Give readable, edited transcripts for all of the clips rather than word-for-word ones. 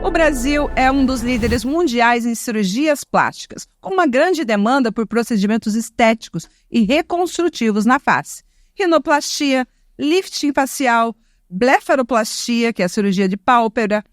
O Brasil é um dos líderes mundiais em cirurgias plásticas, com uma grande demanda por procedimentos estéticos e reconstrutivos na face. Rinoplastia, lifting facial, blefaroplastia, que é a cirurgia de pálpebra,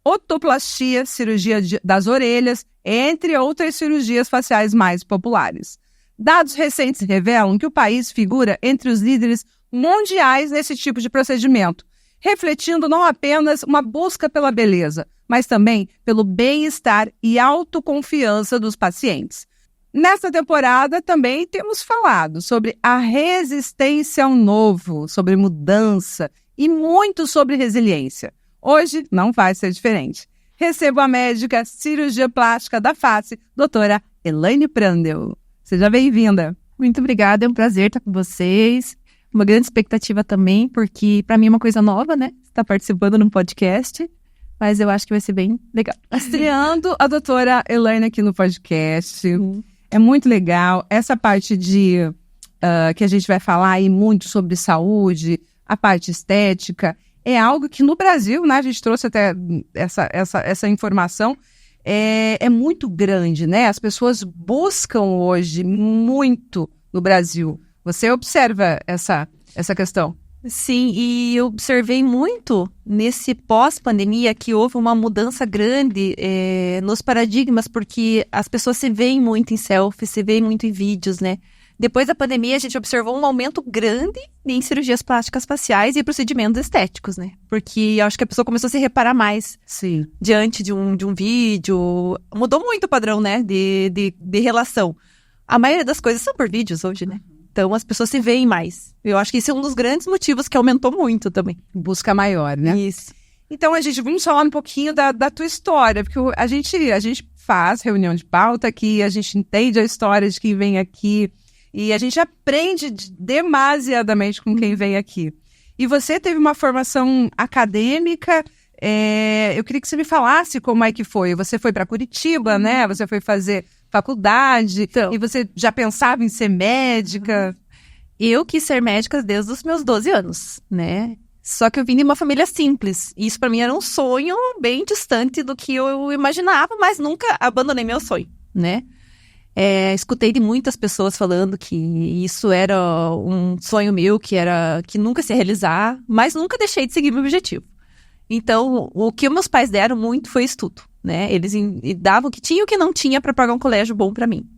otoplastia, cirurgia das orelhas, entre outras cirurgias faciais mais populares. Dados recentes revelam que o país figura entre os líderes mundiais nesse tipo de procedimento, refletindo não apenas uma busca pela beleza, mas também pelo bem-estar e autoconfiança dos pacientes. Nesta temporada também temos falado sobre a resistência ao novo, sobre mudança e muito sobre resiliência. Hoje não vai ser diferente. Recebo a médica cirurgia plástica da face, doutora Elaine Prandtl. Seja bem-vinda. Muito obrigada, é um prazer estar com vocês. Uma grande expectativa também, porque para mim é uma coisa nova, né? Estar participando num podcast, mas eu acho que vai ser bem legal. Estreando a doutora Elaine aqui no podcast. É muito legal. Essa parte de que a gente vai falar aí muito sobre saúde, a parte estética, é algo que no Brasil, né? A gente trouxe até essa informação. É muito grande, né? As pessoas buscam hoje muito no Brasil. Você observa essa questão? Sim, e eu observei muito nesse pós-pandemia que houve uma mudança grande nos paradigmas, porque as pessoas se veem muito em selfies, se veem muito em vídeos, né? Depois da pandemia, a gente observou um aumento grande em cirurgias plásticas faciais e procedimentos estéticos, né? Porque eu acho que a pessoa começou a se reparar mais. Sim. Diante de um vídeo. Mudou muito o padrão, né? De relação. A maioria das coisas são por vídeos hoje, né? Então, as pessoas se veem mais. Eu acho que esse é um dos grandes motivos que aumentou muito também. Busca maior, né? Isso. Então, vamos falar um pouquinho da tua história, porque a gente faz reunião de pauta aqui, a gente entende a história de quem vem aqui, e a gente aprende demasiadamente com quem vem aqui. E você teve uma formação acadêmica, eu queria que você me falasse como é que foi. Você foi para Curitiba, né? Você foi fazer faculdade, então, e você já pensava em ser médica? Eu quis ser médica desde os meus 12 anos, né? Só que eu vim de uma família simples. E isso para mim era um sonho bem distante do que eu imaginava, mas nunca abandonei meu sonho, né? Escutei de muitas pessoas falando que isso era um sonho meu, que nunca se ia realizar, mas nunca deixei de seguir meu objetivo. Então, o que meus pais deram muito foi estudo, né? Eles davam o que tinha e o que não tinha para pagar um colégio bom para mim.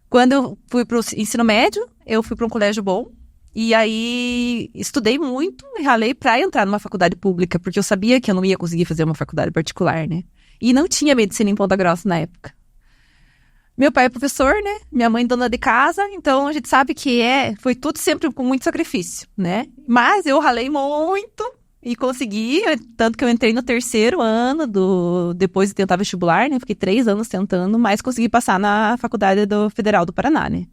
Quando eu fui para o ensino médio, eu fui para um colégio bom, e aí estudei muito e ralei para entrar numa faculdade pública, porque eu sabia que eu não ia conseguir fazer uma faculdade particular, né? E não tinha medicina em Ponta Grossa na época. Meu pai é professor, né? Minha mãe dona de casa, então a gente sabe que foi tudo sempre com muito sacrifício, né? Mas eu ralei muito e consegui, tanto que eu entrei no 3º ano depois de tentar vestibular, né? Fiquei 3 anos tentando, mas consegui passar na Faculdade Federal do Paraná, né?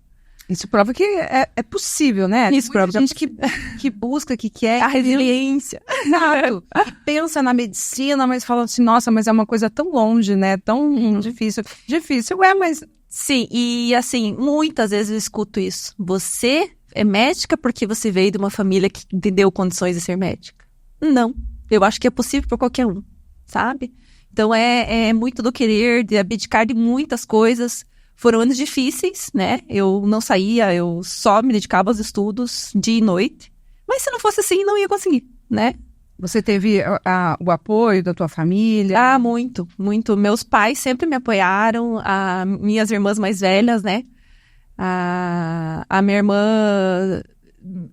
Isso prova que é possível, né? Isso prova gente que busca, que quer... A resiliência. Exato. E pensa na medicina, mas fala assim, nossa, mas é uma coisa tão longe, né? Tão difícil. Difícil, mas... Sim, e assim, muitas vezes eu escuto isso. Você é médica porque você veio de uma família que te deu condições de ser médica? Não. Eu acho que é possível para qualquer um, sabe? Então é muito do querer, de abdicar de muitas coisas. Foram anos difíceis, né? Eu não saía, eu só me dedicava aos estudos dia e noite. Mas se não fosse assim, não ia conseguir, né? Você teve o apoio da tua família? Ah, muito, muito. Meus pais sempre me apoiaram, minhas irmãs mais velhas, né? A minha irmã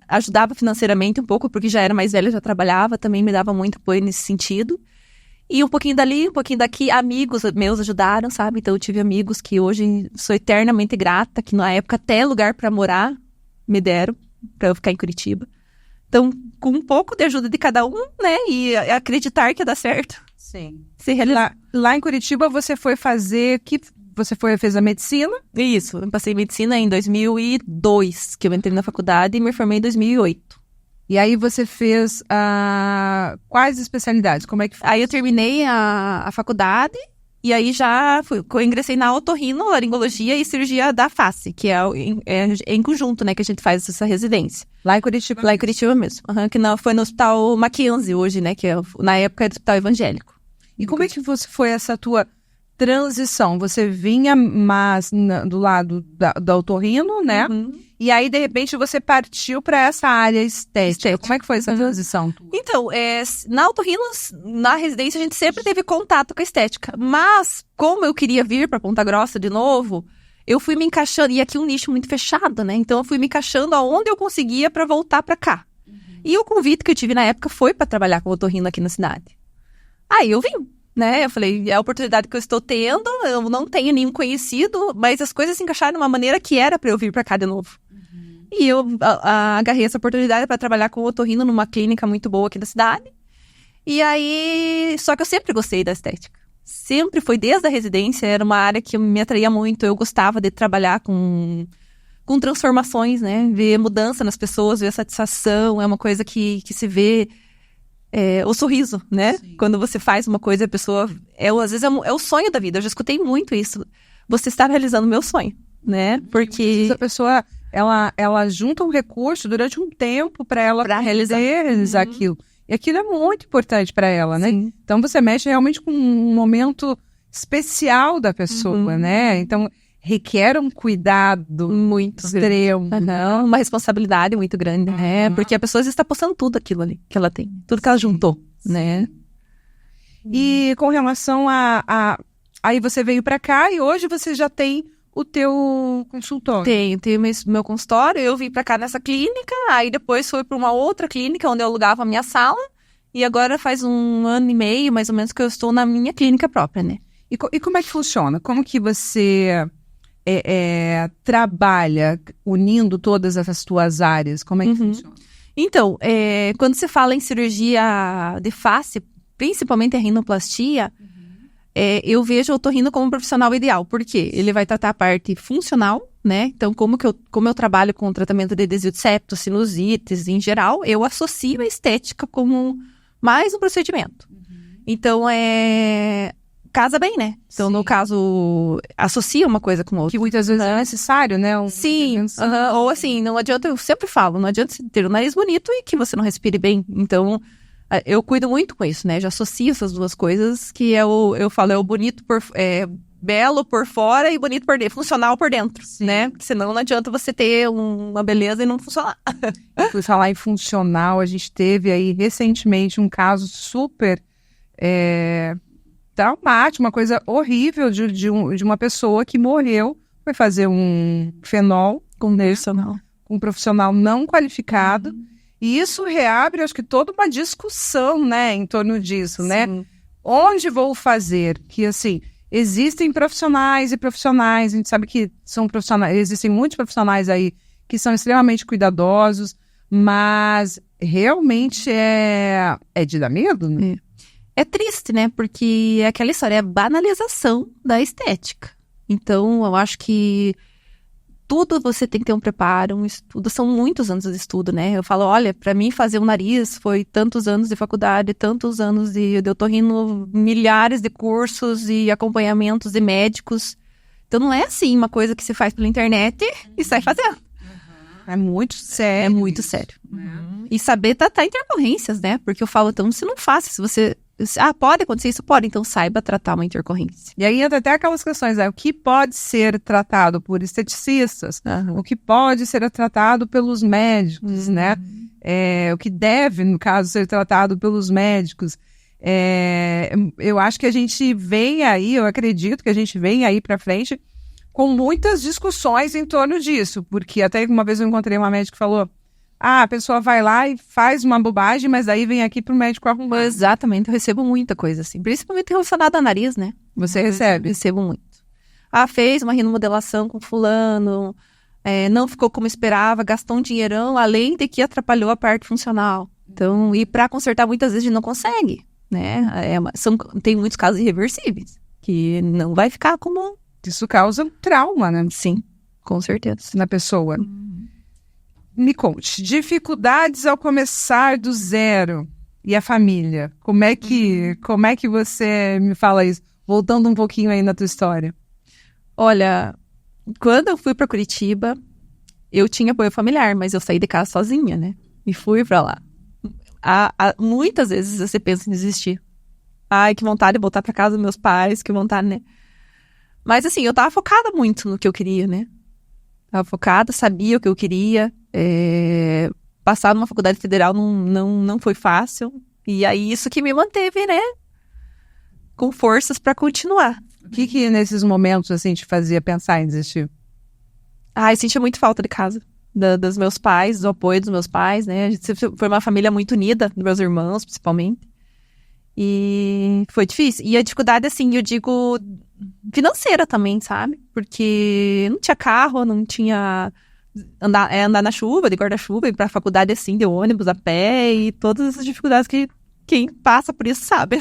ajudava financeiramente um pouco, porque já era mais velha, já trabalhava, também me dava muito apoio nesse sentido. E um pouquinho dali, um pouquinho daqui, amigos meus ajudaram, sabe? Então eu tive amigos que hoje sou eternamente grata, que na época até lugar para morar me deram, para eu ficar em Curitiba. Então, com um pouco de ajuda de cada um, né? E acreditar que ia dar certo. Sim. Se realizar. Lá em Curitiba, você foi fazer... Você fez a medicina? Isso. Eu passei medicina em 2002, que eu entrei na faculdade, e me formei em 2008. E aí você fez quais especialidades? Como é que foi? Aí eu terminei a faculdade e aí já eu ingressei na otorrinolaringologia e cirurgia da face, que é em conjunto, né, que a gente faz essa residência. Lá em Curitiba? Lá em Curitiba mesmo. Que foi no Hospital Mackenzie hoje, né, que na época era do Hospital Evangélico. E como é que foi essa tua transição? Você vinha do lado da otorrino, né? E aí, de repente, você partiu para essa área estética. Como é que foi essa transição? Então, na otorrino, na residência, a gente sempre teve contato com a estética. Mas, como eu queria vir para Ponta Grossa de novo, eu fui me encaixando. E aqui um nicho muito fechado, né? Então, eu fui me encaixando aonde eu conseguia para voltar para cá. E o convite que eu tive na época foi para trabalhar com otorrino aqui na cidade. Aí, eu vim. Né? Eu falei, é a oportunidade que eu estou tendo, eu não tenho nenhum conhecido, mas as coisas se encaixaram de uma maneira que era para eu vir para cá de novo. E eu agarrei essa oportunidade para trabalhar com otorrino numa clínica muito boa aqui da cidade. E aí, só que eu sempre gostei da estética. Sempre foi desde a residência, era uma área que me atraía muito, eu gostava de trabalhar com transformações, né? Ver mudança nas pessoas, ver satisfação, é uma coisa que se vê... o sorriso, né? Sim. Quando você faz uma coisa, a pessoa... às vezes é o sonho da vida. Eu já escutei muito isso. Você está realizando o meu sonho, né? Porque... a pessoa, ela junta um recurso durante um tempo para ela realizar aquilo. E aquilo é muito importante para ela, né? Sim. Então, você mexe realmente com um momento especial da pessoa, né? Então... requer um cuidado muito extremo. Uma responsabilidade muito grande, né? Porque a pessoa está postando tudo aquilo ali que ela tem. Tudo que ela juntou, né? E com relação aí você veio para cá e hoje você já tem o teu consultório. Tenho meu consultório. Eu vim para cá nessa clínica, aí depois fui para uma outra clínica onde eu alugava a minha sala. E agora faz 1 ano e meio, mais ou menos, que eu estou na minha clínica própria, né? E como é que funciona? Como que você... trabalha unindo todas essas tuas áreas? Como é que funciona? Então, quando você fala em cirurgia de face, principalmente a rinoplastia, eu vejo o otorrino como um profissional ideal. Por quê? Ele vai tratar a parte funcional, né? Então, como eu trabalho com o tratamento de desvio de septo, sinusites, em geral, eu associo a estética como mais um procedimento. Então, casa bem, né? Então, no caso, associa uma coisa com outra. Que muitas vezes é necessário, né? Sim. Ou assim, não adianta, eu sempre falo, não adianta você ter o nariz bonito e que você não respire bem. Então, eu cuido muito com isso, né? Já associo essas duas coisas, que eu falo, é o bonito belo por fora e bonito por dentro, funcional por dentro, né? Porque senão não adianta você ter uma beleza e não funcionar. Por falar em funcional, a gente teve aí recentemente um caso super... traumático, uma coisa horrível de uma pessoa que morreu, foi fazer um fenol com um profissional não qualificado, e isso reabre, acho que toda uma discussão, né, em torno disso, Sim. né? Onde vou fazer? Que, assim, existem profissionais e profissionais, a gente sabe que são profissionais, existem muitos profissionais aí que são extremamente cuidadosos, mas realmente é de dar medo, né? É triste, né? Porque é aquela história, é a banalização da estética. Então, eu acho que tudo você tem que ter um preparo, um estudo. São muitos anos de estudo, né? Eu falo, olha, para mim fazer um nariz foi tantos anos de faculdade, tantos anos de otorrino, milhares de cursos e acompanhamentos de médicos. Então, não é assim uma coisa que se faz pela internet e sai fazendo. É muito sério. É muito sério. E saber tratar intercorrências, né? Porque eu falo, então, se não faça, se você... pode acontecer isso? Pode, então saiba tratar uma intercorrência. E aí entra até aquelas questões, o que pode ser tratado por esteticistas, o que pode ser tratado pelos médicos, né? O que deve, no caso, ser tratado pelos médicos. Eu acho que a gente vem aí, eu acredito que a gente vem aí pra frente com muitas discussões em torno disso, porque até uma vez eu encontrei uma médica que falou, a pessoa vai lá e faz uma bobagem, mas daí vem aqui pro médico arrumar. Exatamente, eu recebo muita coisa assim, principalmente relacionada ao nariz, né? Você recebe? Recebo muito. Fez uma rinomodelação com fulano, não ficou como esperava, gastou um dinheirão, além de que atrapalhou a parte funcional. Então, e para consertar muitas vezes a gente não consegue, né? Tem muitos casos irreversíveis, que não vai ficar como... Isso causa um trauma, né? Sim, com certeza. Na pessoa. Me conte, dificuldades ao começar do zero e a família. Como é que você me fala isso? Voltando um pouquinho aí na tua história. Olha, quando eu fui para Curitiba, eu tinha apoio familiar, mas eu saí de casa sozinha, né? E fui para lá. Muitas vezes você pensa em desistir. Ai, que vontade de voltar pra casa dos meus pais, que vontade, né? Mas assim, eu tava focada muito no que eu queria, né? Tava focada, sabia o que eu queria. Passar numa faculdade federal não foi fácil. E aí, isso que me manteve, né? Com forças pra continuar. O que nesses momentos, assim, te fazia pensar em desistir? Ai, sentia muito falta de casa. Dos meus pais, do apoio dos meus pais, né? A gente sempre foi uma família muito unida, dos meus irmãos, principalmente. E foi difícil. E a dificuldade, assim, eu digo, financeira também, sabe? Porque não tinha carro, não tinha... Andar na chuva, de guarda-chuva, ir pra faculdade, assim, de ônibus, a pé, e todas essas dificuldades que quem passa por isso sabe.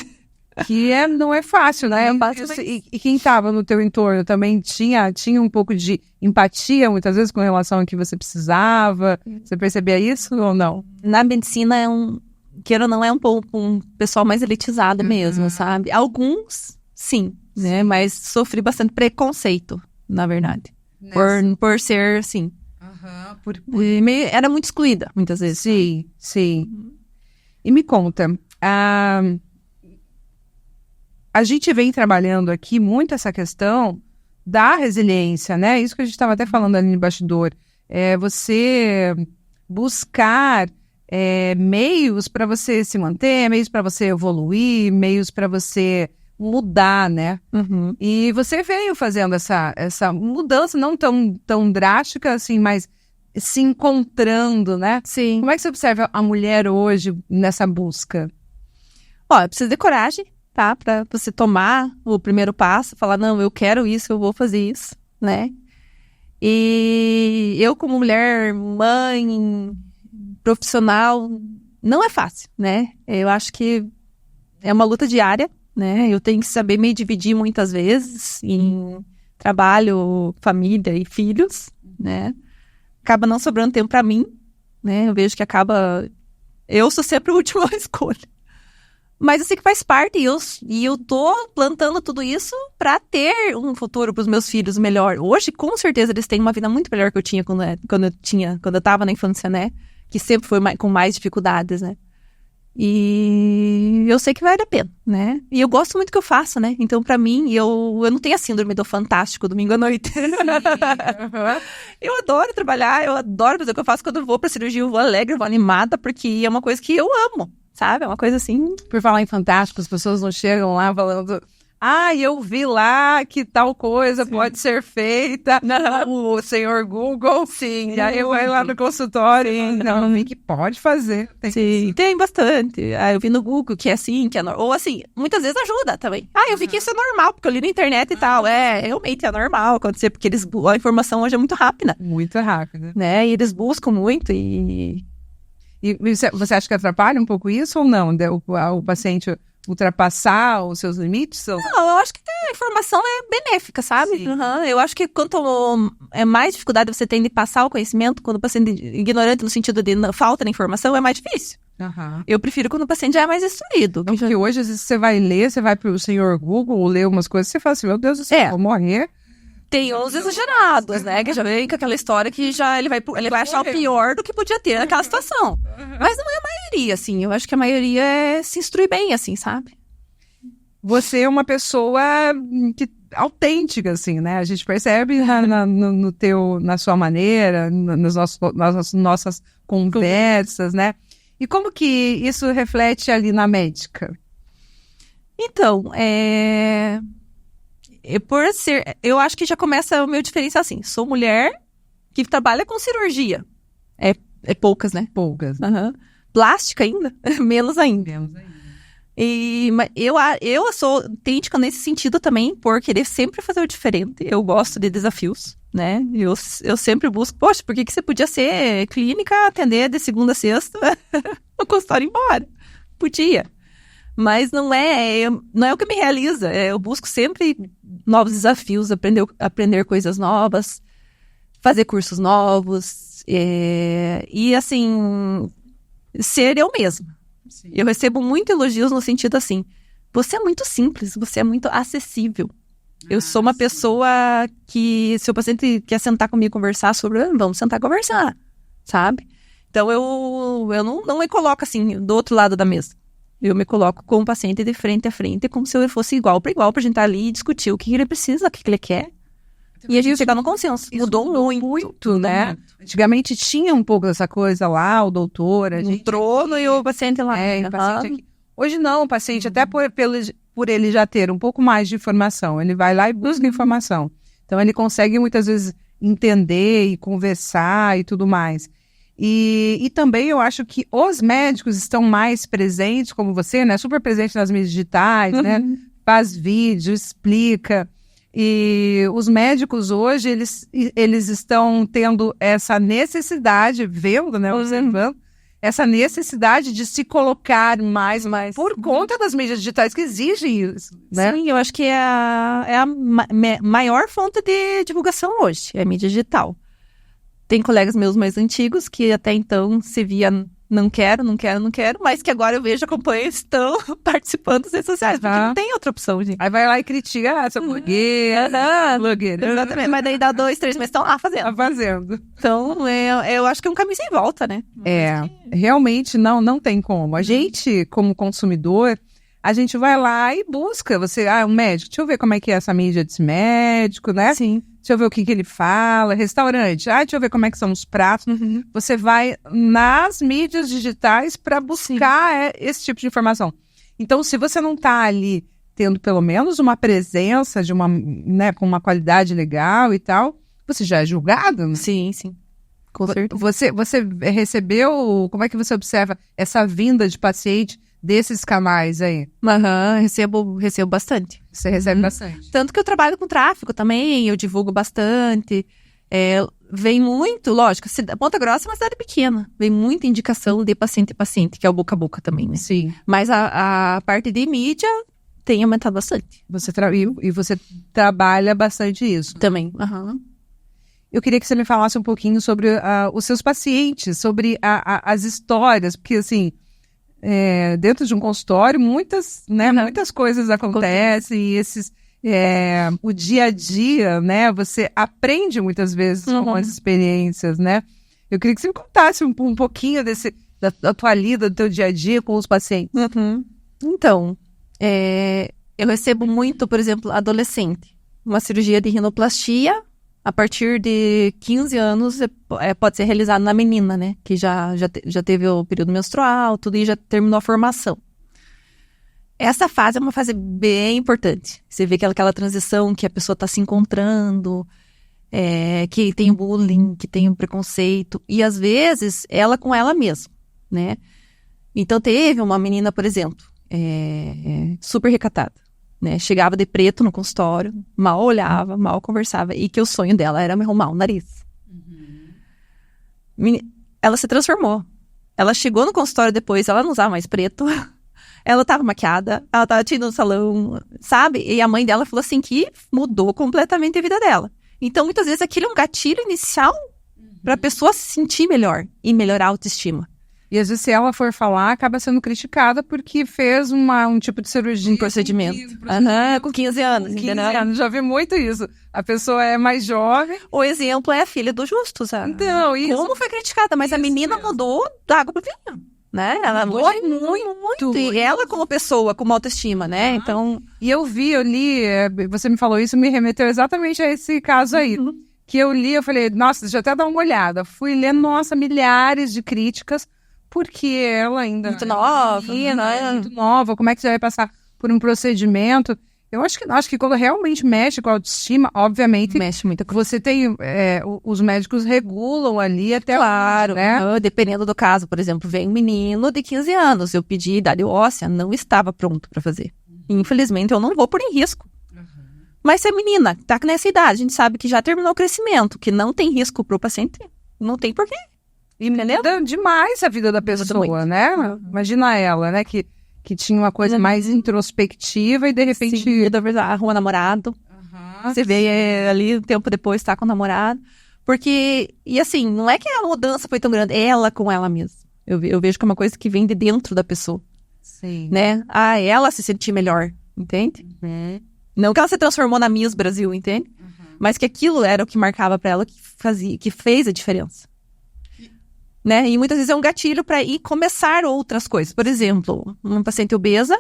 Que não é fácil, né? E quem estava no teu entorno também tinha um pouco de empatia, muitas vezes, com relação ao que você precisava? Você percebia isso ou não? Na medicina queira ou não, um pouco um pessoal mais elitizado mesmo, sabe? Alguns, sim, né? Mas sofri bastante preconceito, na verdade. Por ser, assim... Era muito excluída, muitas vezes. Sim, sim. E me conta, a gente vem trabalhando aqui muito essa questão da resiliência, né? Isso que a gente estava até falando ali no bastidor. Você buscar meios para você se manter, meios para você evoluir, meios para você mudar, né? Uhum. E você veio fazendo essa mudança, não tão drástica, assim, mas se encontrando, né? Sim. Como é que você observa a mulher hoje nessa busca? Precisa de coragem, tá? Pra você tomar o primeiro passo, falar, não, eu quero isso, eu vou fazer isso, né? E eu, como mulher, mãe, profissional, não é fácil, né? Eu acho que é uma luta diária, né? Eu tenho que saber me dividir muitas vezes em trabalho, família e filhos, né? Acaba não sobrando tempo pra mim, né? Eu vejo que eu sou sempre a última escolha. Mas eu sei que faz parte e eu tô plantando tudo isso pra ter um futuro pros meus filhos melhor. Hoje, com certeza, eles têm uma vida muito melhor que eu tinha quando eu tava na infância, né? Que sempre foi com mais dificuldades, né? E eu sei que vale a pena, né? E eu gosto muito do que eu faço, né? Então, pra mim, eu não tenho a síndrome do fantástico domingo à noite. Eu adoro trabalhar, eu adoro fazer o que eu faço. Quando eu vou pra cirurgia, eu vou alegre, eu vou animada, porque é uma coisa que eu amo, sabe? É uma coisa assim... Por falar em fantástico, as pessoas não chegam lá falando... eu vi lá que tal coisa pode ser feita. O senhor Google. Sim. E aí eu vou lá no consultório e não vi que pode fazer. Tem bastante. Eu vi no Google que é assim, que é normal. Ou assim, muitas vezes ajuda também. Eu vi que isso é normal, porque eu li na internet e tal. Realmente é normal acontecer, porque a informação hoje é muito rápida. Muito rápida. Né? E eles buscam muito E você acha que atrapalha um pouco isso ou não? O paciente... ultrapassar os seus limites? Não, eu acho que a informação é benéfica, sabe? Eu acho que quanto mais dificuldade você tem de passar o conhecimento, quando o paciente é ignorante no sentido de falta de informação, é mais difícil. Eu prefiro quando o paciente já é mais instruído. Não, porque hoje, às vezes, você vai pro senhor Google, ler umas coisas, você fala assim, meu Deus do céu, vou morrer. Tem uns exagerados, né? Que já vem com aquela história que já ele vai achar o pior do que podia ter naquela situação. Mas não é a maioria, assim. Eu acho que a maioria é se instruir bem, assim, sabe? Você é uma pessoa autêntica, assim, né? A gente percebe na sua maneira, nas nossas conversas, né? E como que isso reflete ali na médica? Então, eu acho que já começa o meu diferencial assim. Sou mulher que trabalha com cirurgia. É poucas, né? Poucas. Plástica ainda? Menos ainda. Mas eu sou autêntica nesse sentido também, por querer sempre fazer o diferente. Eu gosto de desafios, né? Eu sempre busco, poxa, por que você podia ser clínica, atender de segunda a sexta, no consultório embora? Podia. Mas não é o que me realiza. Eu busco sempre novos desafios, aprender coisas novas, fazer cursos novos. E, assim, ser eu mesma. Sim. Eu recebo muito elogios no sentido assim, você é muito simples, você é muito acessível. Eu sou uma pessoa que, se o paciente quer sentar comigo e conversar sobre, vamos sentar e conversar, sabe? Então, eu não me coloco assim, do outro lado da mesa. Eu me coloco com o paciente de frente a frente, como se eu fosse igual para igual, pra gente estar ali e discutir o que ele precisa, o que ele quer. E a gente chegar no consenso. Mudou muito, né? Antigamente tinha um pouco dessa coisa lá, o doutor, a gente... trono e o paciente lá. o paciente aqui. Hoje não, o paciente, até por ele já ter um pouco mais de informação, ele vai lá e busca informação. Então, ele consegue muitas vezes entender e conversar e tudo mais. E também eu acho que os médicos estão mais presentes, como você, né? Super presente nas mídias digitais, né? Faz vídeo, explica. E os médicos hoje, eles estão tendo essa necessidade, vendo, né? Observando, essa necessidade de se colocar mais por conta das mídias digitais que exigem isso, né? Sim, eu acho que é a maior fonte de divulgação hoje, é a mídia digital. Tem colegas meus mais antigos que até então se via não quero, mas que agora eu vejo, acompanho, estão participando das redes sociais, porque não tem outra opção, gente. Aí vai lá e critica, essa blogueira. Exatamente, mas daí dá 2, 3 meses, estão lá fazendo. Tá fazendo. Então, eu acho que é um caminho sem volta, né? Realmente não tem como. A gente, como consumidor, a gente vai lá e busca. Você, um médico, deixa eu ver como é que é essa mídia desse médico, né? Sim. Deixa eu ver o que ele fala. Restaurante, deixa eu ver como é que são os pratos. Você vai nas mídias digitais para buscar esse tipo de informação. Então, se você não está ali tendo pelo menos uma presença de né, com uma qualidade legal e tal, você já é julgado, né? Sim. Com certeza. Você recebeu, como é que você observa essa vinda de paciente desses canais aí? Recebo bastante. Você recebe bastante? Tanto que eu trabalho com tráfego também, eu divulgo bastante. Vem muito, lógico, Ponta Grossa é uma cidade pequena, vem muita indicação de paciente, que é o boca a boca também, né? Sim. Mas a parte de mídia tem aumentado bastante. E você trabalha bastante isso? Também. Eu queria que você me falasse um pouquinho sobre os seus pacientes, sobre as histórias, porque assim, dentro de um consultório, muitas coisas acontecem, e o dia a dia, né, você aprende muitas vezes com as experiências, né? Eu queria que você me contasse um pouquinho da tua lida, do teu dia a dia com os pacientes. Então, eu recebo muito, por exemplo, adolescente, uma cirurgia de rinoplastia, a partir de 15 anos, pode ser realizado na menina, né? Que já teve o período menstrual, tudo, e já terminou a formação. Essa fase é uma fase bem importante. Você vê que aquela transição que a pessoa está se encontrando, que tem o bullying, que tem o preconceito, e às vezes ela com ela mesma, né? Então teve uma menina, por exemplo, super recatada. Né? Chegava de preto no consultório, mal olhava, mal conversava, e que o sonho dela era me arrumar o nariz. Ela se transformou. Ela chegou no consultório depois, ela não usava mais preto, ela estava maquiada, ela estava tirando no salão, sabe? E a mãe dela falou assim que mudou completamente a vida dela. Então, muitas vezes, aquilo é um gatilho inicial para a pessoa se sentir melhor e melhorar a autoestima. E às vezes, se ela for falar, acaba sendo criticada porque fez um tipo de cirurgia. Um procedimento. Com 15 anos. Com 15 anos, já vi muito isso. A pessoa é mais jovem. O exemplo é a filha do Justo, sabe? Então, isso. Como foi criticada, mas a menina mudou da água pro vinho, né? Ela mudou muito. E ela como pessoa, com autoestima, né? Então... E eu li, você me falou isso, me remeteu exatamente a esse caso aí. Que eu li, eu falei, nossa, deixa eu até dar uma olhada. Fui ler, nossa, milhares de críticas. Porque ela ainda muito nova, muito nova, como é que você vai passar por um procedimento? Eu acho que quando realmente mexe com a autoestima, obviamente, mexe muito. Você tem, os médicos regulam ali até claro, né? Dependendo do caso, por exemplo, vem um menino de 15 anos, eu pedi idade óssea, não estava pronto para fazer. Infelizmente, eu não vou pôr em risco. Mas se a menina está nessa idade, a gente sabe que já terminou o crescimento, que não tem risco para o paciente, não tem porquê. E muda demais a vida da pessoa, né? Imagina ela, né? Que tinha uma coisa mais introspectiva e de repente... Sim, arruma namorado. Você vê ali, um tempo depois, tá com o namorado. Porque, e assim, não é que a mudança foi tão grande, é ela com ela mesma. Eu vejo que é uma coisa que vem de dentro da pessoa. Sim. Né? Ela se sentir melhor, entende? Não que ela se transformou na Miss Brasil, entende? Mas que aquilo era o que marcava pra ela, que fez a diferença. né? E muitas vezes é um gatilho para ir começar outras coisas. Por exemplo, uma paciente obesa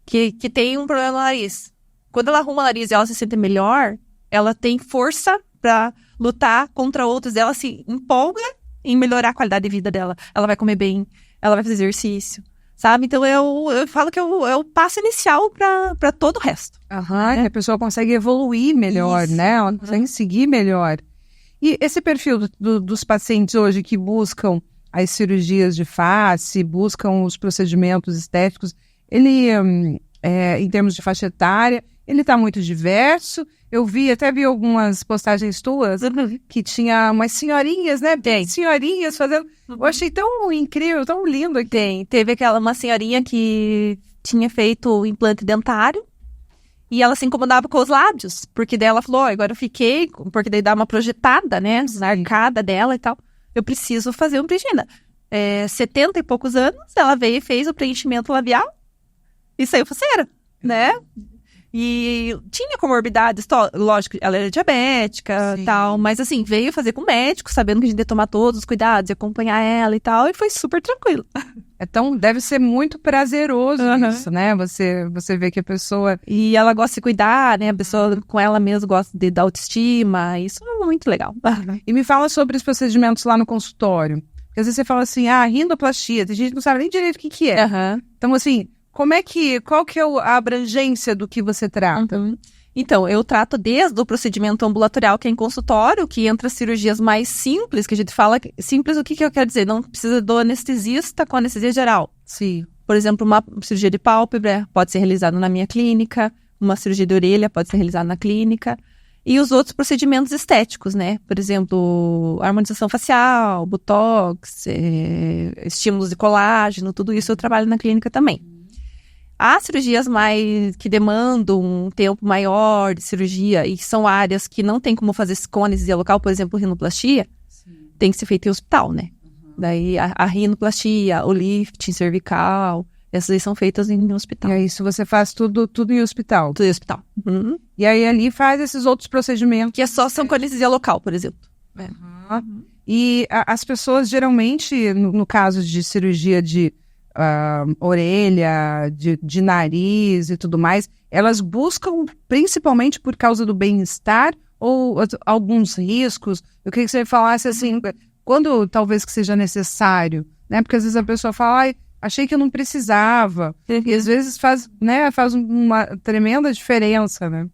que tem um problema no nariz. Quando ela arruma o nariz e ela se sente melhor, ela tem força para lutar contra outros. Ela se empolga em melhorar a qualidade de vida dela. Ela vai comer bem, ela vai fazer exercício, sabe? Então, eu falo que é o passo inicial para todo o resto. Que a pessoa consegue evoluir melhor, né? Ela consegue seguir melhor. E esse perfil dos pacientes hoje que buscam as cirurgias de face, buscam os procedimentos estéticos, ele, em termos de faixa etária, ele está muito diverso. Eu até vi algumas postagens tuas que tinha umas senhorinhas, né? Tem. Senhorinhas fazendo... Eu achei tão incrível, tão lindo aqui. Teve uma senhorinha que tinha feito implante dentário e ela se incomodava com os lábios, porque daí ela falou, agora eu fiquei, porque daí dá uma projetada, né? Na arcada dela e tal. Eu preciso fazer um preenchimento. 70 e poucos anos, ela veio e fez o preenchimento labial e saiu faceira, né? E tinha comorbidades, lógico, ela era diabética e tal, mas assim, veio fazer com o médico, sabendo que a gente ia tomar todos os cuidados, ia acompanhar ela e tal, e foi super tranquilo. Então, deve ser muito prazeroso isso, né? Você vê que a pessoa... E ela gosta de cuidar, né? A pessoa com ela mesma gosta de dar autoestima, isso é muito legal. E me fala sobre os procedimentos lá no consultório. Porque às vezes você fala assim, rinoplastia, tem gente que não sabe nem direito o que é. Então, assim... Qual que é a abrangência do que você trata? Então, eu trato desde o procedimento ambulatorial, que é em consultório, que entra cirurgias mais simples, que a gente fala... Simples, o que eu quero dizer? Não precisa do anestesista com anestesia geral. Sim. Por exemplo, uma cirurgia de pálpebra pode ser realizada na minha clínica, uma cirurgia de orelha pode ser realizada na clínica. E os outros procedimentos estéticos, né? Por exemplo, harmonização facial, botox, estímulos de colágeno, tudo isso eu trabalho na clínica também. Há cirurgias que demandam um tempo maior de cirurgia e são áreas que não tem como fazer com anestesia local, por exemplo, rinoplastia, tem que ser feito em hospital, né? Daí a rinoplastia, o lifting cervical, essas aí são feitas em hospital. E isso você faz tudo em hospital? Tudo em hospital. E aí ali faz esses outros procedimentos? Que são com anestesia local, por exemplo. E as pessoas geralmente, no caso de cirurgia de orelha, de nariz e tudo mais, elas buscam principalmente por causa do bem-estar ou alguns riscos? Eu queria que você falasse assim, quando talvez que seja necessário, né? Porque às vezes a pessoa fala, achei que eu não precisava. E às vezes faz uma tremenda diferença, né?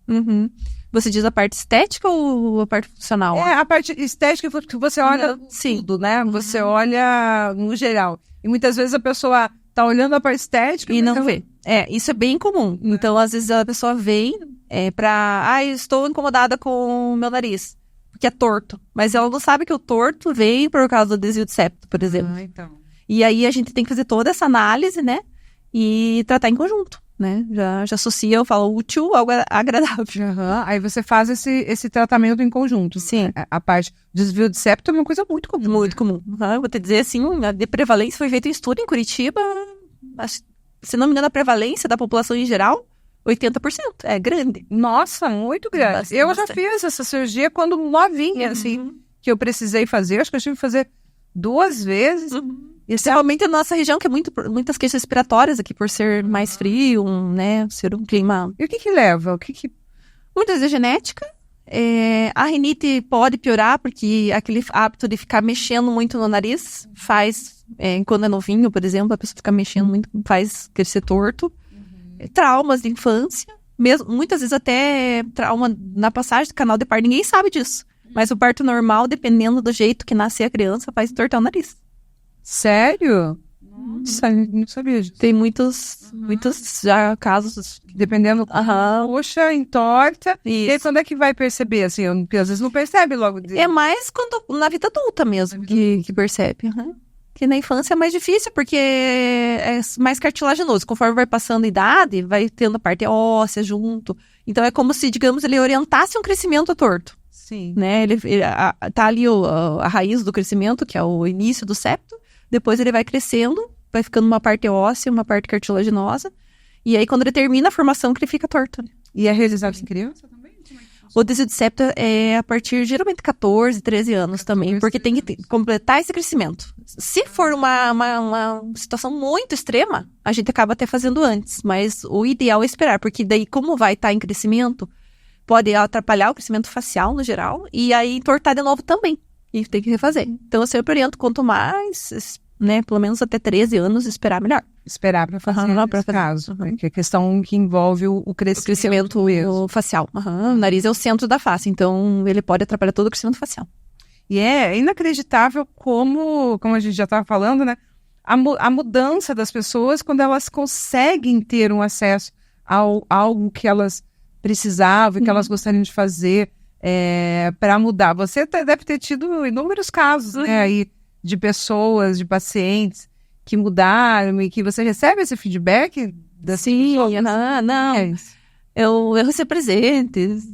Você diz a parte estética ou a parte funcional? A parte estética que você olha tudo, né? Você olha no geral. E muitas vezes a pessoa tá olhando a parte estética e não vê. Isso é bem comum. Então, às vezes a pessoa vem estou incomodada com o meu nariz, porque é torto. Mas ela não sabe que o torto vem por causa do desvio de septo, por exemplo. Então. E aí a gente tem que fazer toda essa análise, né? E tratar em conjunto, né? Já associa, eu falo útil ao agradável. Aí você faz esse tratamento em conjunto. Sim. A parte do desvio de septo é uma coisa muito comum. Muito comum. Eu vou te dizer assim, a de prevalência foi feito um estudo em Curitiba, se não me engano, a prevalência da população em geral, 80%. É grande. Nossa, muito grande. Bastante. Eu já fiz essa cirurgia quando novinha, assim, que eu precisei fazer. Acho que eu tive que fazer 2 vezes. Principalmente na nossa região, que é muitas queixas respiratórias aqui, por ser mais frio, né? Ser um clima... E o que leva? Muitas vezes é genética. A rinite pode piorar, porque aquele hábito de ficar mexendo muito no nariz faz... quando é novinho, por exemplo, a pessoa fica mexendo muito, faz crescer torto. Traumas de infância. Muitas vezes até trauma na passagem do canal de parto. Ninguém sabe disso. Mas o parto normal, dependendo do jeito que nasce a criança, faz entortar o nariz. Sério? Não sabia disso. Tem muitos já casos, dependendo, puxa, entorta. Isso. E aí, quando é que vai perceber, assim? Porque às vezes não percebe logo. É mais quando na vida adulta mesmo que percebe. Que na infância é mais difícil, porque é mais cartilaginoso. Conforme vai passando a idade, vai tendo a parte óssea junto. Então é como se, digamos, ele orientasse um crescimento torto. Sim. Né? Tá ali a raiz do crescimento, que é o início do septo. Depois ele vai crescendo, vai ficando uma parte óssea, uma parte cartilaginosa. E aí, quando ele termina a formação, que ele fica torto. Né? E é realizado em criança também? O desvio de septo é a partir, geralmente, 14, 13 anos também, porque tem que completar esse crescimento. Se for uma situação muito extrema, a gente acaba até fazendo antes, mas o ideal é esperar, porque daí, como vai estar em crescimento, pode atrapalhar o crescimento facial, no geral, e aí entortar de novo também, e tem que refazer. Então, eu sempre oriento, quanto mais, né, pelo menos até 13 anos, esperar melhor. Esperar para fazer nesse caso, que é a questão que envolve o crescimento facial. O nariz é o centro da face, então ele pode atrapalhar todo o crescimento facial. E é inacreditável como a gente já estava falando, né? A mudança das pessoas quando elas conseguem ter um acesso a algo que elas precisavam, que elas gostariam de fazer para mudar. Você deve ter tido inúmeros casos, né, aí, de pessoas, de pacientes que mudaram e que você recebe esse feedback? Sim, não. Eu recebo presentes,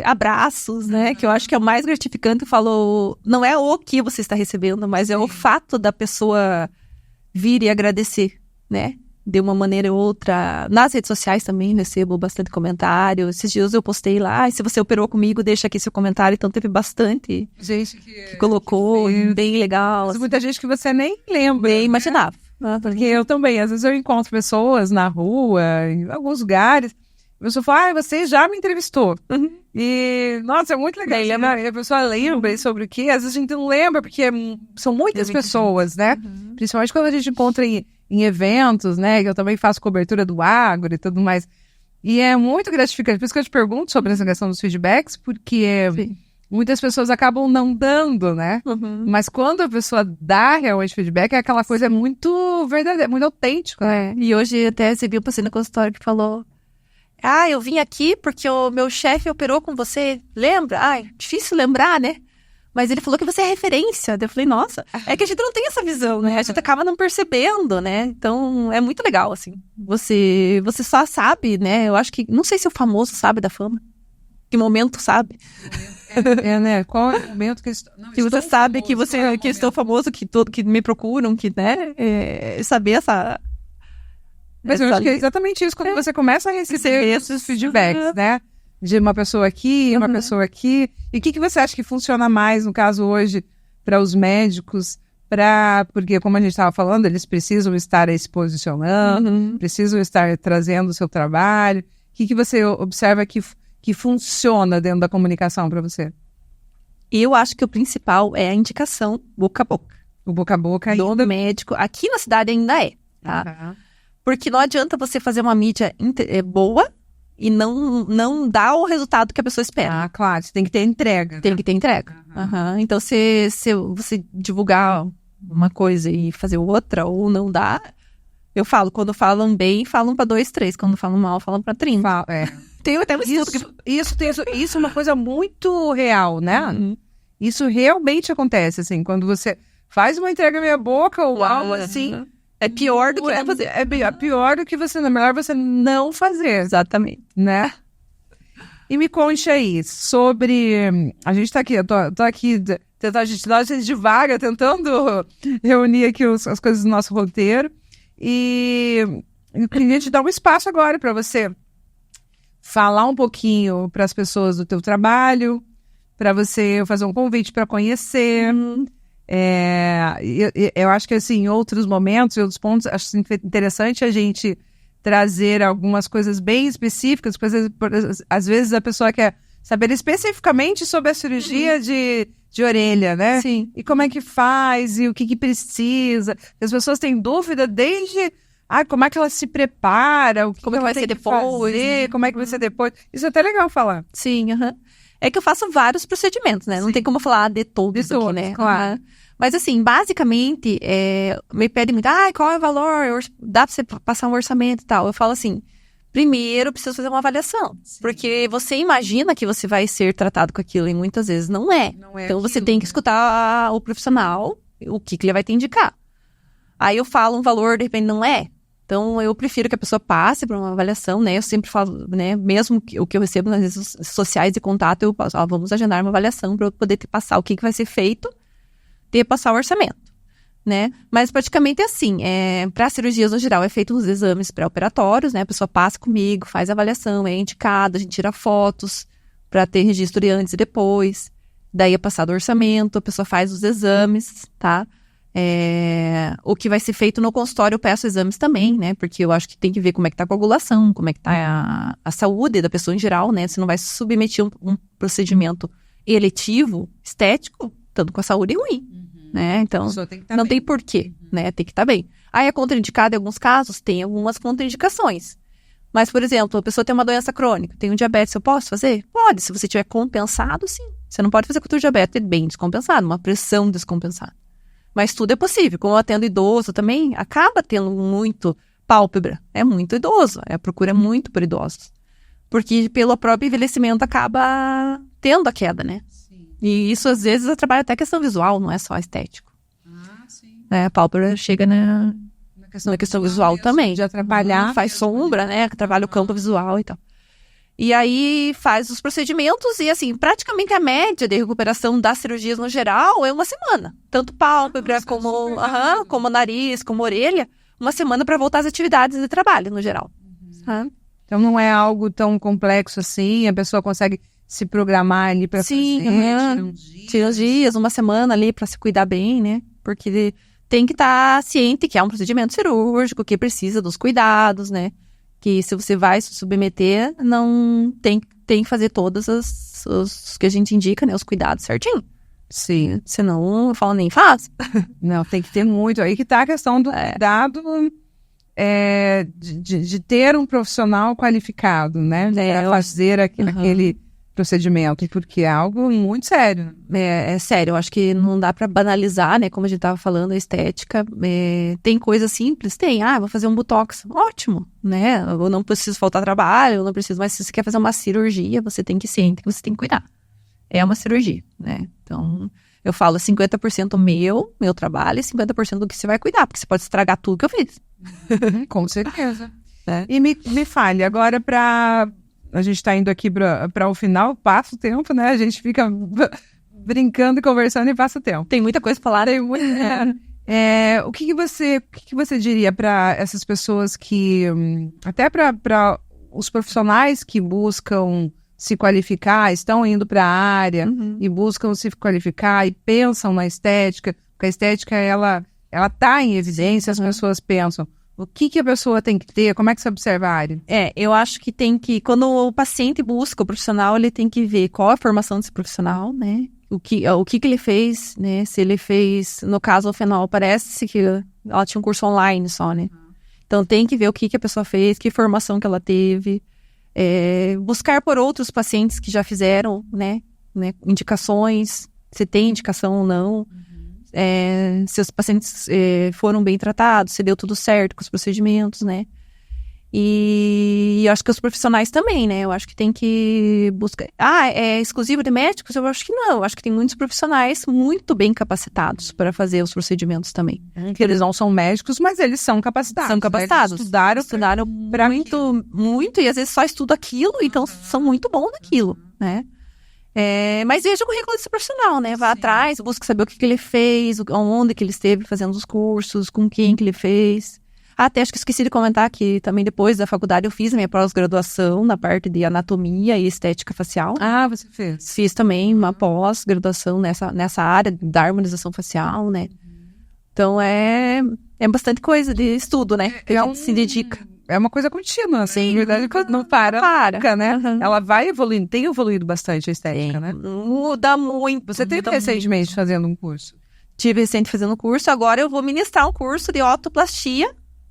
abraços, né? Que eu acho que é o mais gratificante. Eu falo, não é o que você está recebendo, mas é o fato da pessoa vir e agradecer, né? De uma maneira ou outra. Nas redes sociais também recebo bastante comentário. Esses dias eu postei lá, se você operou comigo, deixa aqui seu comentário. Então teve bastante gente que colocou, bem legal. Assim. Muita gente que você nem lembra. Nem imaginava. Porque eu também, às vezes eu encontro pessoas na rua, em alguns lugares, a pessoa fala, você já me entrevistou. E, nossa, é muito legal. A pessoa lembra sobre o quê? Às vezes a gente não lembra, porque são muitas pessoas, né? Principalmente quando a gente encontra em eventos, né? Que eu também faço cobertura do agro e tudo mais. E é muito gratificante. Por isso que eu te pergunto sobre essa questão dos feedbacks, porque muitas pessoas acabam não dando, né? Mas quando a pessoa dá realmente feedback, é aquela coisa muito verdadeira, muito autêntica. E hoje até recebi um paciente no consultório que falou, eu vim aqui porque o meu chefe operou com você, lembra? Difícil lembrar, né? Mas ele falou que você é referência. Eu falei, nossa, é que a gente não tem essa visão, né? A gente acaba não percebendo, né? Então, é muito legal, assim. Você só sabe, né? Eu acho que, não sei se o famoso sabe da fama. Que momento sabe? Né? Qual é o momento que você sabe famoso, que estou famoso, que me procuram, que, né? Saber essa... Mas eu acho que é exatamente isso, quando você começa a receber esses feedbacks, né? De uma pessoa aqui, uma pessoa aqui. E o que você acha que funciona mais, no caso hoje, para os médicos? Porque, como a gente estava falando, eles precisam estar aí se posicionando, precisam estar trazendo o seu trabalho. O que você observa que funciona dentro da comunicação para você? Eu acho que o principal é a indicação boca a boca. O boca a boca ainda... do médico. Aqui na cidade ainda tá? Porque não adianta você fazer uma mídia boa e não dar o resultado que a pessoa espera. Claro, você tem que ter entrega. Tem que ter entrega. Então, se você divulgar uma coisa e fazer outra, ou não dá, eu falo, quando falam bem, falam para 2, 3. Quando falam mal, falam para 30. Tem até um estudo isso é uma coisa muito real, né? Isso realmente acontece, assim, quando você faz uma entrega meia boca ou algo assim... É pior do que não fazer. É pior do que você... É melhor você não fazer. Exatamente. Né? E me conte aí sobre... A gente tá aqui, eu tô aqui... A gente devaga, tentando reunir aqui as coisas do nosso roteiro. E eu queria te dar um espaço agora para você falar um pouquinho para as pessoas do teu trabalho, para você fazer um convite para conhecer... Eu acho que assim, em outros momentos, em outros pontos, acho interessante a gente trazer algumas coisas bem específicas, porque às vezes a pessoa quer saber especificamente sobre a cirurgia de orelha, né? Sim. E como é que faz, e o que precisa. As pessoas têm dúvida desde como é que ela se prepara, como é que vai ser depois, fazer, como é que vai ser depois. Isso é até legal falar. Sim, É que eu faço vários procedimentos, né? Não tem como falar de todos aqui, né? Claro. Mas assim, basicamente, me pedem muito, qual é o valor? Dá pra você passar um orçamento e tal? Eu falo assim, primeiro preciso fazer uma avaliação. Sim. Porque você imagina que você vai ser tratado com aquilo e muitas vezes não é. Então você tem que escutar o profissional, o que ele vai te indicar. Aí eu falo um valor, de repente não é. Então, eu prefiro que a pessoa passe para uma avaliação, né? Eu sempre falo, né? Mesmo o que eu recebo nas redes sociais de contato, eu passo, vamos agendar uma avaliação para eu poder te passar o que vai ser feito, te passar o orçamento, né? Mas praticamente é assim, para cirurgias no geral, é feito os exames pré-operatórios, né? A pessoa passa comigo, faz a avaliação, é indicada, a gente tira fotos, para ter registro de antes e depois. Daí é passado o orçamento, a pessoa faz os exames, tá? O que vai ser feito no consultório, eu peço exames também, né? Porque eu acho que tem que ver como é que tá a coagulação, como é que tá a saúde da pessoa em geral, né? Você não vai se submeter a um procedimento eletivo, estético, tanto com a saúde ruim, né? Então, não tem porquê, né? Tem que estar bem. Aí é contraindicado em alguns casos, tem algumas contraindicações. Mas, por exemplo, a pessoa tem uma doença crônica, tem um diabetes, eu posso fazer? Pode, se você tiver compensado, sim. Você não pode fazer com o teu diabetes bem descompensado, uma pressão descompensada. Mas tudo é possível. Como eu atendo idoso também, acaba tendo muito pálpebra. É muito idoso, a procura é muito por idosos. Porque pelo próprio envelhecimento acaba tendo a queda, né? Sim. E isso, às vezes, trabalha até questão visual, não é só estético. Sim. A pálpebra chega na questão visual também. De atrapalhar. Faz sombra, né? Trabalha o campo visual e tal. E aí faz os procedimentos e, assim, praticamente a média de recuperação das cirurgias no geral é 1 semana. Tanto pálpebra como nariz, como orelha. 1 semana para voltar às atividades de trabalho no geral. Então não é algo tão complexo assim, a pessoa consegue se programar ali para fazer. Tira uns dias, 1 semana ali para se cuidar bem, né? Porque tem que estar ciente que é um procedimento cirúrgico, que precisa dos cuidados, né? Que se você vai se submeter, não tem que fazer todas os que a gente indica, né? Os cuidados certinho. Sim. Senão, eu falo, nem faz. Não, tem que ter muito. Aí que tá a questão do cuidado de ter um profissional qualificado, né? Para fazer aquele procedimento, porque é algo muito sério. É sério, eu acho que não dá para banalizar, né? Como a gente tava falando, a estética. Tem coisa simples? Tem. Vou fazer um botox. Ótimo, né? Eu não preciso faltar trabalho, eu não preciso, mas se você quer fazer uma cirurgia, você tem que ciente que você tem que cuidar. É uma cirurgia, né? Então, eu falo 50% meu trabalho e 50% do que você vai cuidar, porque você pode estragar tudo que eu fiz. Com certeza. E me fale, agora a gente está indo aqui para o final, passa o tempo, né? A gente fica brincando e conversando e passa o tempo. Tem muita coisa para falar. Tem muito. O que você diria para essas pessoas que, até para os profissionais que buscam se qualificar, estão indo para a área e buscam se qualificar e pensam na estética, porque a estética ela está em evidência, as pessoas pensam. O que a pessoa tem que ter? Como é que você observa a área? Eu acho que quando o paciente busca o profissional, ele tem que ver qual é a formação desse profissional, né? O que ele fez, né? Se ele fez, no caso, o fenol, parece que ela tinha um curso online só, né? Então, tem que ver o que a pessoa fez, que formação que ela teve. Buscar por outros pacientes que já fizeram, né? Indicações, se tem indicação ou não. Se os pacientes foram bem tratados, se deu tudo certo com os procedimentos, né? E eu acho que os profissionais também, né? Eu acho que tem que buscar... é exclusivo de médicos? Eu acho que não. Eu acho que tem muitos profissionais muito bem capacitados para fazer os procedimentos também. Eles não são médicos, mas eles são capacitados. São capacitados. Eles estudaram muito, e às vezes só estudam aquilo, então são muito bons naquilo, né? Mas veja o currículo desse profissional, né? Vá atrás, busca saber o que ele fez, onde que ele esteve fazendo os cursos, com quem que ele fez. Até acho que esqueci de comentar que também depois da faculdade eu fiz a minha pós-graduação na parte de anatomia e estética facial. Você fez? Fiz também uma pós-graduação nessa área da harmonização facial, né? Então é bastante coisa de estudo, né? Que a gente se dedica. É uma coisa contínua, assim, na verdade, não para, né? Ela vai evoluindo, tem evoluído bastante a estética, né? Muda muito. Você teve recentemente fazendo um curso? Tive recente fazendo um curso, agora eu vou ministrar um curso de otoplastia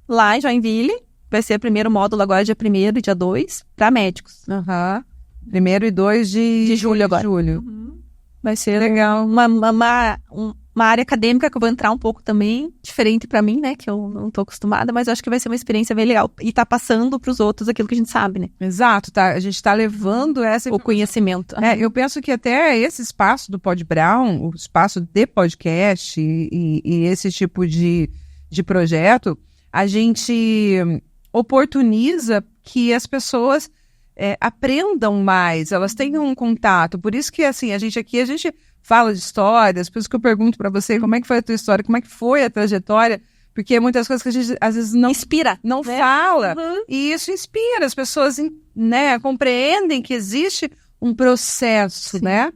lá em Joinville. Vai ser o primeiro módulo agora, dia 1º e dia 2, para médicos. 1º e 2 de julho agora. Vai ser legal. Uma área acadêmica que eu vou entrar um pouco também, diferente pra mim, né? Que eu não tô acostumada, mas eu acho que vai ser uma experiência bem legal. E tá passando pros outros aquilo que a gente sabe, né? Exato, a gente tá levando o conhecimento. Eu penso que até esse espaço do Pod Brown, o espaço de podcast e esse tipo de projeto, a gente oportuniza que as pessoas aprendam mais, elas tenham um contato. Por isso que, assim, a gente fala de histórias, por isso que eu pergunto pra você como é que foi a tua história, como é que foi a trajetória, porque muitas coisas que a gente às vezes não inspira, não fala, e isso inspira, as pessoas, né, compreendem que existe um processo, né?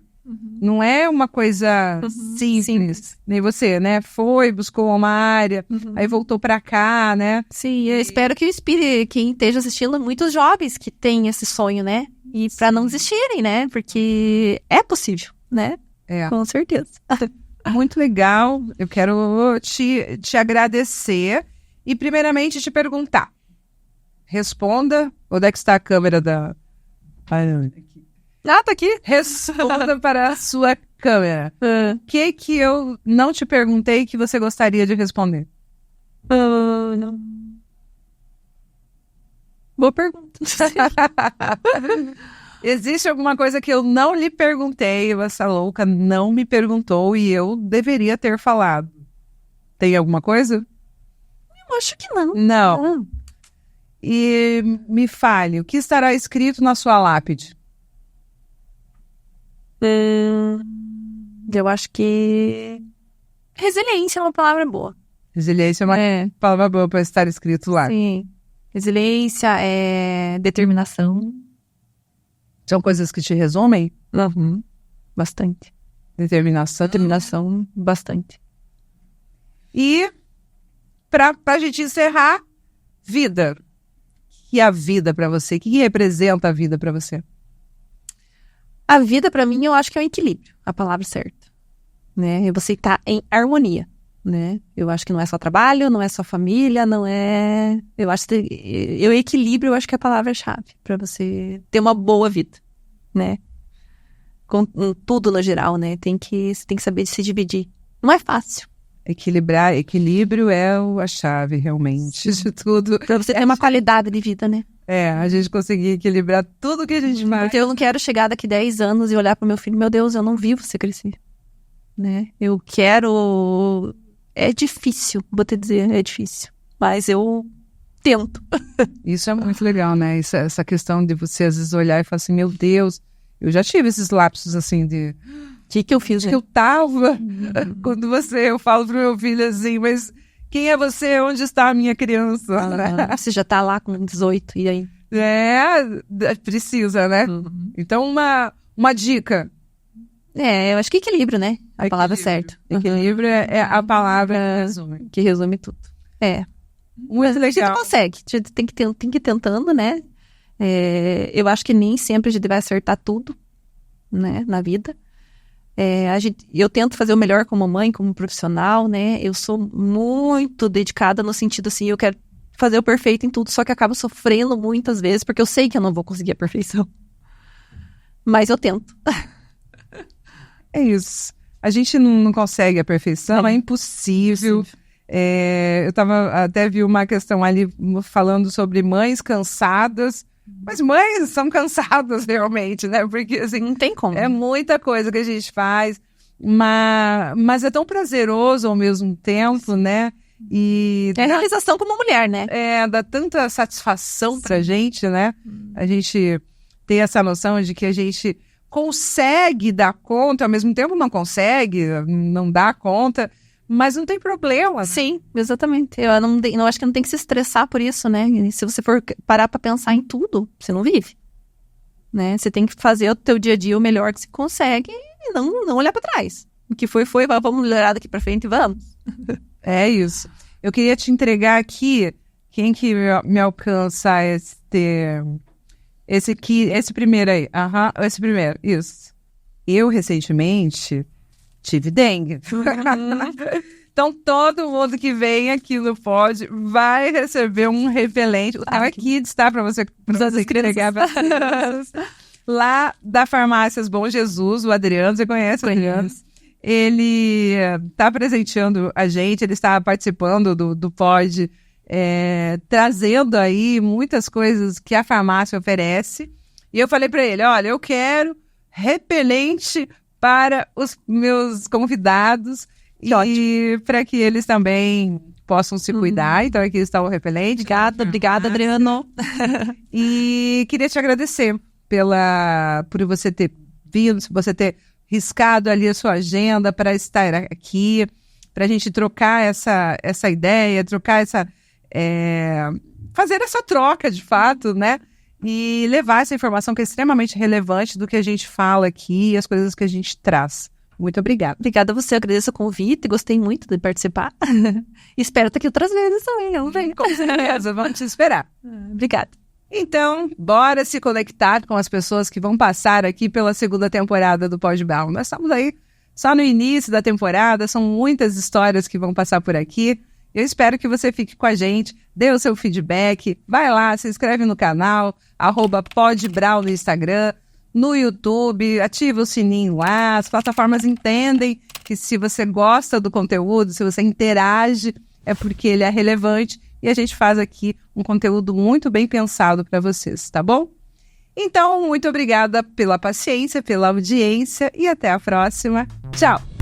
Não é uma coisa simples. Nem você, né? Foi, buscou uma área, aí voltou pra cá, né? Sim, eu espero que inspire quem esteja assistindo muitos jovens que têm esse sonho, né? E pra não desistirem, né? Porque é possível, né? Com certeza. Muito legal. Eu quero te agradecer e primeiramente te perguntar. Responda. Onde é que está a câmera da... Ah, tá aqui. Responda para a sua câmera. O que eu não te perguntei que você gostaria de responder? Não. Boa pergunta. Existe alguma coisa que eu não lhe perguntei, essa louca não me perguntou e eu deveria ter falado? Tem alguma coisa? Eu acho que não. Não. E me fale, o que estará escrito na sua lápide? Eu acho que resiliência é uma palavra boa. Resiliência é uma palavra boa para estar escrito lá. Sim. Resiliência é determinação. São coisas que te resumem? Bastante. Determinação, bastante. E pra gente encerrar, vida. O que é a vida para você? O que representa a vida para você? A vida, pra mim, eu acho que é um equilíbrio, a palavra certa, né? É você estar em harmonia, né? Eu acho que não é só trabalho, não é só família, não é... Eu acho que equilíbrio, eu acho que é a palavra-chave pra você ter uma boa vida, né? Com tudo no geral, né? Você tem que saber se dividir. Não é fácil. Equilíbrio é a chave, realmente, de tudo. Pra você ter uma qualidade de vida, né? A gente conseguir equilibrar tudo que a gente faz. Porque eu não quero chegar daqui 10 anos e olhar pro meu filho, meu Deus, eu não vi você crescer, né? Eu quero... É difícil, vou te dizer, é difícil. Mas eu tento. Isso é muito legal, né? Essa questão de você, às vezes, olhar e falar assim, meu Deus, eu já tive esses lapsos, assim, de... O que eu fiz, né? Que eu tava quando eu falo pro meu filho assim, mas quem é você? Onde está a minha criança? Você já tá lá com 18, e aí? Precisa, né? Então, uma dica. Eu acho que equilíbrio, né? A palavra certa. Equilíbrio é a palavra que resume tudo. Muito legal. A gente consegue, a gente tem que ir tentando, né? Eu acho que nem sempre a gente vai acertar tudo, né? Na vida. Eu tento fazer o melhor como mãe, como profissional, né? Eu sou muito dedicada no sentido assim, eu quero fazer o perfeito em tudo, só que acabo sofrendo muitas vezes, porque eu sei que eu não vou conseguir a perfeição. Mas eu tento. É isso. A gente não consegue a perfeição, é impossível. Eu até vi uma questão ali falando sobre mães cansadas. Mas mães são cansadas realmente, né? Porque assim, não tem como. É muita coisa que a gente faz, mas é tão prazeroso ao mesmo tempo, né? E é a realização como mulher, né? Dá tanta satisfação pra gente, né? A gente ter essa noção de que a gente consegue dar conta, ao mesmo tempo não consegue, não dá conta, mas não tem problema. Sim, exatamente. Eu acho que não tem que se estressar por isso, né? E se você for parar pra pensar em tudo, você não vive, né? Você tem que fazer o teu dia a dia o melhor que você consegue e não olhar pra trás. O que foi, vamos melhorar daqui pra frente e vamos. É isso. Eu queria te entregar aqui, quem que me alcança esse primeiro aí. Esse primeiro, isso. Eu, recentemente, tive dengue. Então, todo mundo que vem aqui no Pod vai receber um repelente. O Tela Kids, tá? Pra você entregar pra lá da Farmácias Bom Jesus, o Adriano, você conhece o Adriano? Ele tá presenteando a gente, ele está participando do Pod, trazendo aí muitas coisas que a farmácia oferece. E eu falei pra ele, olha, eu quero repelente para os meus convidados e para que eles também possam se cuidar. Então aqui está o repelente. Obrigada, Adriano. E queria te agradecer por você ter vindo, você ter riscado ali a sua agenda para estar aqui, para a gente trocar essa ideia, fazer essa troca de fato, né? e levar essa informação que é extremamente relevante do que a gente fala aqui e as coisas que a gente traz. Muito obrigada. Obrigada a você, eu agradeço o convite, gostei muito de participar. Espero estar aqui outras vezes também, vamos ver. Com certeza, vamos te esperar. Obrigada. Então, bora se conectar com as pessoas que vão passar aqui pela segunda temporada do Pod Brown. Nós estamos aí só no início da temporada, são muitas histórias que vão passar por aqui. Eu espero que você fique com a gente, dê o seu feedback, vai lá, se inscreve no canal, @podbrown no Instagram, no YouTube, ativa o sininho lá, as plataformas entendem que se você gosta do conteúdo, se você interage, é porque ele é relevante e a gente faz aqui um conteúdo muito bem pensado para vocês, tá bom? Então, muito obrigada pela paciência, pela audiência e até a próxima. Tchau!